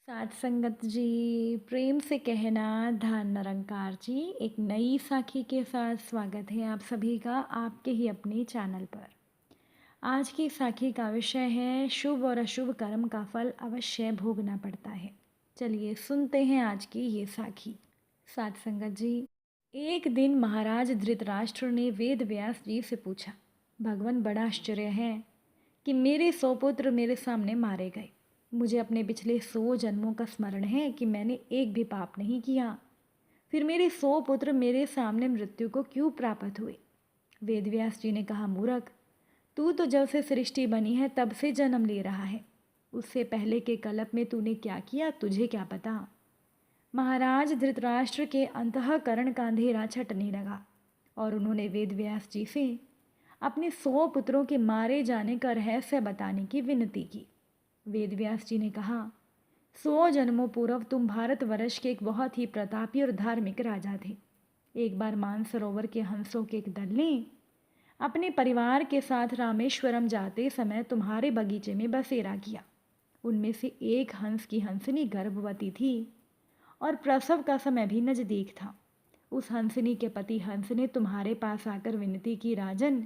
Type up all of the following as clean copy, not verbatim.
साथ संगत जी, प्रेम से कहना धन निरंकार जी। एक नई साखी के साथ स्वागत है आप सभी का आपके ही अपने चैनल पर। आज की साखी का विषय है शुभ और अशुभ कर्म का फल अवश्य भोगना पड़ता है। चलिए सुनते हैं आज की ये साखी। साथ संगत जी, एक दिन महाराज धृतराष्ट्र ने वेद व्यास जी से पूछा, भगवान बड़ा आश्चर्य है कि मेरे 100 पुत्र मेरे सामने मारे गए। मुझे अपने पिछले 100 जन्मों का स्मरण है कि मैंने एक भी पाप नहीं किया, फिर मेरे 100 पुत्र मेरे सामने मृत्यु को क्यों प्राप्त हुए। वेदव्यास जी ने कहा, मूर्ख, तू तो जब से सृष्टि बनी है तब से जन्म ले रहा है। उससे पहले के कल्प में तूने क्या किया तुझे क्या पता। महाराज धृतराष्ट्र के अंतःकरण का अंधेरा छटने लगा और उन्होंने वेदव्यास जी से अपने 100 पुत्रों के मारे जाने का रहस्य बताने की विनती की। वेदव्यास जी ने कहा, 100 जन्मों पूर्व तुम भारतवर्ष के एक बहुत ही प्रतापी और धार्मिक राजा थे। एक बार मानसरोवर के हंसों के एक दल ने अपने परिवार के साथ रामेश्वरम जाते समय तुम्हारे बगीचे में बसेरा किया। उनमें से एक हंस की हंसनी गर्भवती थी और प्रसव का समय भी नजदीक था। उस हंसनी के पति हंस ने तुम्हारे पास आकर विनती की, राजन,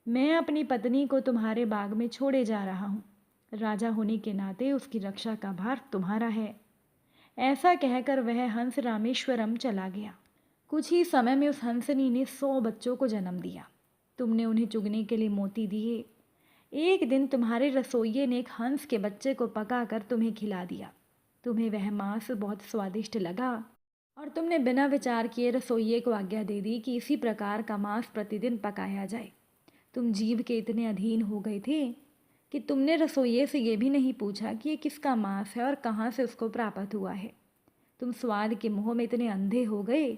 मैं अपनी पत्नी को तुम्हारे बाग में छोड़े जा रहा हूँ। राजा होने के नाते उसकी रक्षा का भार तुम्हारा है। ऐसा कहकर वह हंस रामेश्वरम चला गया। कुछ ही समय में उस हंसनी ने 100 बच्चों को जन्म दिया। तुमने उन्हें चुगने के लिए मोती दिए। एक दिन तुम्हारे रसोइये ने एक हंस के बच्चे को पकाकर तुम्हें खिला दिया। तुम्हें वह मांस बहुत स्वादिष्ट लगा और तुमने बिना विचार किए रसोइये को आज्ञा दे दी कि इसी प्रकार का मांस प्रतिदिन पकाया जाए। तुम जीव के इतने अधीन हो गए थे कि तुमने रसोइये से ये भी नहीं पूछा कि ये किसका मांस है और कहाँ से उसको प्राप्त हुआ है। तुम स्वाद के मोह में इतने अंधे हो गए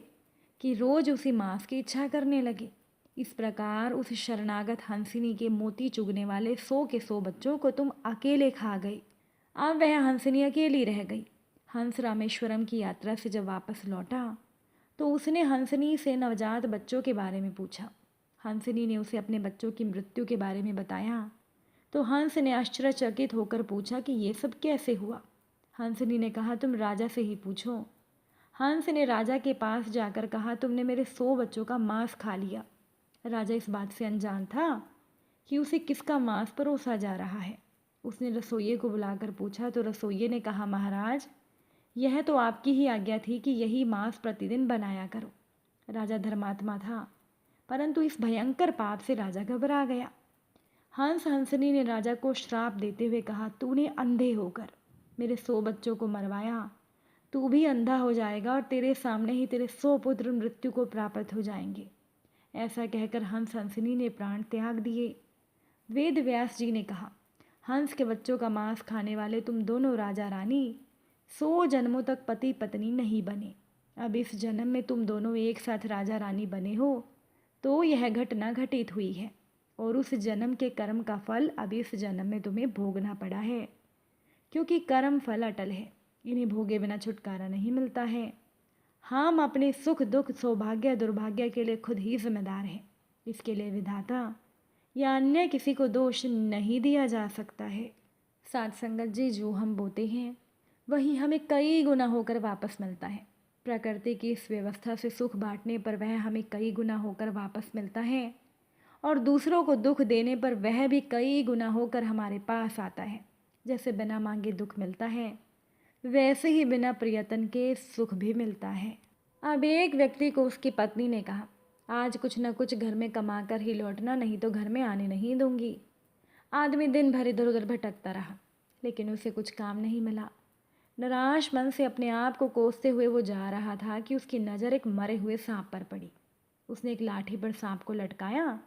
कि रोज उसी मांस की इच्छा करने लगे। इस प्रकार उस शरणागत हंसिनी के मोती चुगने वाले 100 के 100 बच्चों को तुम अकेले खा गए। अब वह हंसिनी अकेली रह गई। हंस रामेश्वरम की यात्रा से जब वापस लौटा तो उसने हंसनी से नवजात बच्चों के बारे में पूछा। हंसनी ने उसे अपने बच्चों की मृत्यु के बारे में बताया तो हंस ने आश्चर्यचकित होकर पूछा कि ये सब कैसे हुआ। हंसनी ने कहा, तुम राजा से ही पूछो। हंस ने राजा के पास जाकर कहा, तुमने मेरे 100 बच्चों का मांस खा लिया। राजा इस बात से अनजान था कि उसे किसका मांस परोसा जा रहा है। उसने रसोइये को बुलाकर पूछा तो रसोइये ने कहा, महाराज, यह तो आपकी ही आज्ञा थी कि यही मांस प्रतिदिन बनाया करो। राजा धर्मात्मा था, परंतु इस भयंकर पाप से राजा घबरा गया। हंस हंसनी ने राजा को श्राप देते हुए कहा, तूने अंधे होकर मेरे 100 बच्चों को मरवाया, तू भी अंधा हो जाएगा और तेरे सामने ही तेरे 100 पुत्र मृत्यु को प्राप्त हो जाएंगे। ऐसा कहकर हंस हंसनी ने प्राण त्याग दिए। वेद व्यास जी ने कहा, हंस के बच्चों का मांस खाने वाले तुम दोनों राजा रानी 100 जन्मों तक पति पत्नी नहीं बने। अब इस जन्म में तुम दोनों एक साथ राजा रानी बने हो तो यह घटना घटित हुई है और उस जन्म के कर्म का फल अब इस जन्म में तुम्हें भोगना पड़ा है, क्योंकि कर्म फल अटल है, इन्हें भोगे बिना छुटकारा नहीं मिलता है। हम अपने सुख दुख सौभाग्य दुर्भाग्य के लिए खुद ही जिम्मेदार हैं। इसके लिए विधाता या अन्य किसी को दोष नहीं दिया जा सकता है। साथ संगत जी, जो हम बोते हैं वही हमें कई गुना होकर वापस मिलता है। प्रकृति की इस व्यवस्था से सुख बांटने पर वह हमें कई गुना होकर वापस मिलता है और दूसरों को दुख देने पर वह भी कई गुना होकर हमारे पास आता है। जैसे बिना मांगे दुख मिलता है, वैसे ही बिना प्रयत्न के सुख भी मिलता है। अब एक व्यक्ति को उसकी पत्नी ने कहा, आज कुछ न कुछ घर में कमा कर ही लौटना, नहीं तो घर में आने नहीं दूंगी। आदमी दिन भर इधर उधर भटकता रहा, लेकिन उसे कुछ काम नहीं मिला। निराश मन से अपने आप को कोसते हुए वो जा रहा था कि उसकी नज़र एक मरे हुए सांप पर पड़ी। उसने एक लाठी पर सांप को लटकाया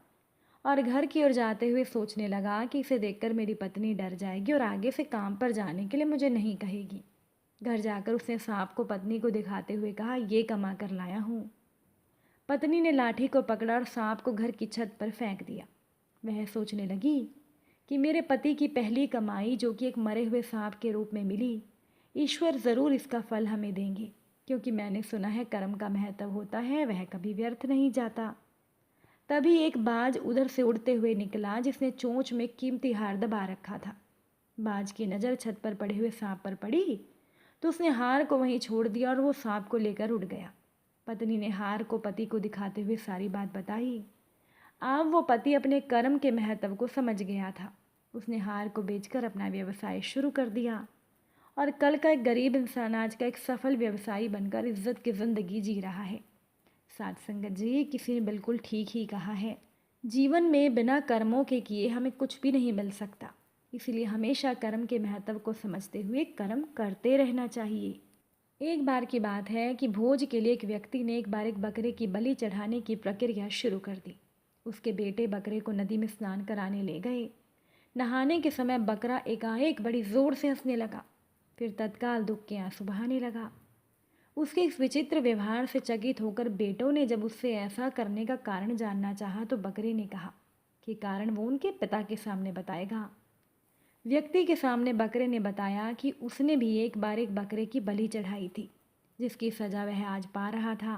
और घर की ओर जाते हुए सोचने लगा कि इसे देखकर मेरी पत्नी डर जाएगी और आगे से काम पर जाने के लिए मुझे नहीं कहेगी। घर जाकर उसने सांप को पत्नी को दिखाते हुए कहा, ये कमा कर लाया हूँ। पत्नी ने लाठी को पकड़ा और सांप को घर की छत पर फेंक दिया। वह सोचने लगी कि मेरे पति की पहली कमाई, जो कि एक मरे हुए सांप के रूप में मिली, ईश्वर ज़रूर इसका फल हमें देंगे, क्योंकि मैंने सुना है कर्म का महत्व होता है, वह कभी व्यर्थ नहीं जाता। तभी एक बाज उधर से उड़ते हुए निकला, जिसने चोंच में कीमती हार दबा रखा था। बाज की नज़र छत पर पड़े हुए सांप पर पड़ी तो उसने हार को वहीं छोड़ दिया और वो सांप को लेकर उड़ गया। पत्नी ने हार को पति को दिखाते हुए सारी बात बताई। अब वो पति अपने कर्म के महत्व को समझ गया था। उसने हार को बेचकर अपना व्यवसाय शुरू कर दिया और कल का एक गरीब इंसान आज का एक सफल व्यवसायी बनकर इज्जत की ज़िंदगी जी रहा है। साथ संगत जी, किसी ने बिल्कुल ठीक ही कहा है। जीवन में बिना कर्मों के किए हमें कुछ भी नहीं मिल सकता। इसीलिए हमेशा कर्म के महत्व को समझते हुए कर्म करते रहना चाहिए। एक बार की बात है कि भोज के लिए एक व्यक्ति ने एक बार एक बकरे की बलि चढ़ाने की प्रक्रिया शुरू कर दी। उसके बेटे बकरे को नदी में स्नान कराने ले गए। नहाने के समय बकरा एकाएक बड़ी जोर से हंसने लगा, फिर तत्काल दुख के आंसू बहाने लगा। उसके इस विचित्र व्यवहार से चकित होकर बेटों ने जब उससे ऐसा करने का कारण जानना चाहा तो बकरे ने कहा कि कारण वो उनके पिता के सामने बताएगा। व्यक्ति के सामने बकरे ने बताया कि उसने भी एक बार एक बकरे की बलि चढ़ाई थी, जिसकी सजा वह आज पा रहा था।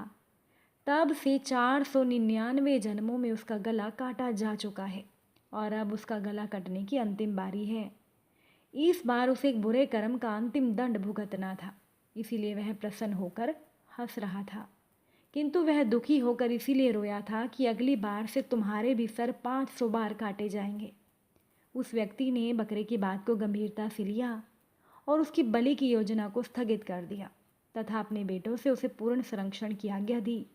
तब से 499 जन्मों में उसका गला काटा जा चुका है और अब उसका गला कटने की अंतिम बारी है। इस बार उसे एक बुरे कर्म का अंतिम दंड भुगतना था, इसीलिए वह प्रसन्न होकर हंस रहा था। किंतु वह दुखी होकर इसीलिए रोया था कि अगली बार से तुम्हारे भी सर 500 बार काटे जाएंगे। उस व्यक्ति ने बकरे की बात को गंभीरता से लिया और उसकी बलि की योजना को स्थगित कर दिया तथा अपने बेटों से उसे पूर्ण संरक्षण की आज्ञा दी।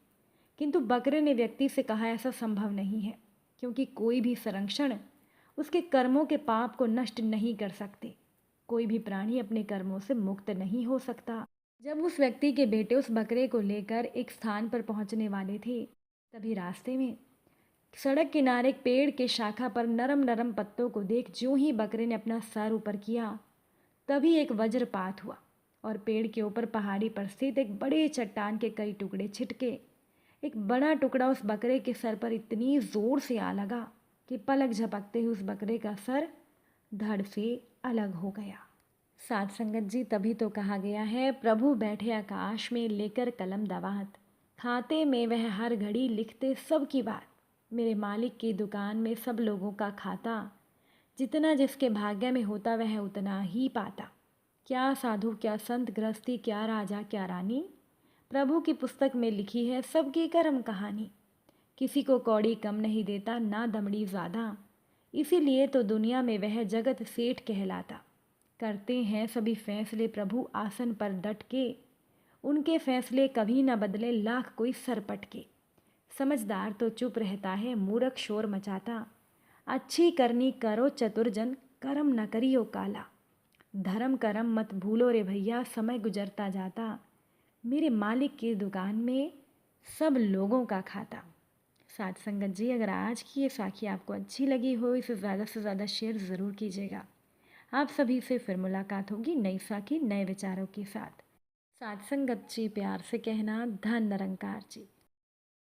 किंतु बकरे ने व्यक्ति से कहा ऐसा संभव नहीं है, क्योंकि कोई भी संरक्षण उसके कर्मों के पाप को नष्ट नहीं कर सकते। कोई भी प्राणी अपने कर्मों से मुक्त नहीं हो सकता। जब उस व्यक्ति के बेटे उस बकरे को लेकर एक स्थान पर पहुंचने वाले थे, तभी रास्ते में सड़क किनारे एक पेड़ के शाखा पर नरम नरम पत्तों को देख ज्यों ही बकरे ने अपना सर ऊपर किया, तभी एक वज्रपात हुआ और पेड़ के ऊपर पहाड़ी पर स्थित एक बड़े चट्टान के कई टुकड़े छिटके। एक बड़ा टुकड़ा उस बकरे के सर पर इतनी जोर से आ लगा कि पलक झपकते ही उस बकरे का सर धड़ से अलग हो गया। साथ संगत जी, तभी तो कहा गया है, प्रभु बैठे आकाश में लेकर कलम दवात, खाते में वह हर घड़ी लिखते सबकी बात। मेरे मालिक की दुकान में सब लोगों का खाता, जितना जिसके भाग्य में होता वह उतना ही पाता। क्या साधु क्या संत गृहस्थी, क्या राजा क्या रानी, प्रभु की पुस्तक में लिखी है सबकी कर्म कहानी। किसी को कौड़ी कम नहीं देता ना दमड़ी ज़्यादा, इसीलिए तो दुनिया में वह जगत सेठ कहलाता। करते हैं सभी फैसले प्रभु आसन पर डट के, उनके फैसले कभी न बदले लाख कोई सर पटके। समझदार तो चुप रहता है, मूर्ख शोर मचाता। अच्छी करनी करो चतुरजन, कर्म न करियो काला। धर्म करम मत भूलो रे भैया, समय गुजरता जाता। मेरे मालिक की दुकान में सब लोगों का खाता। साथ संगत जी, अगर आज की ये साखी आपको अच्छी लगी हो, इसे ज़्यादा से ज़्यादा शेयर ज़रूर कीजिएगा। आप सभी से फिर मुलाकात होगी नई साखी नए विचारों के साथ। साथ संगत जी, प्यार से कहना, धन निरंकार जी।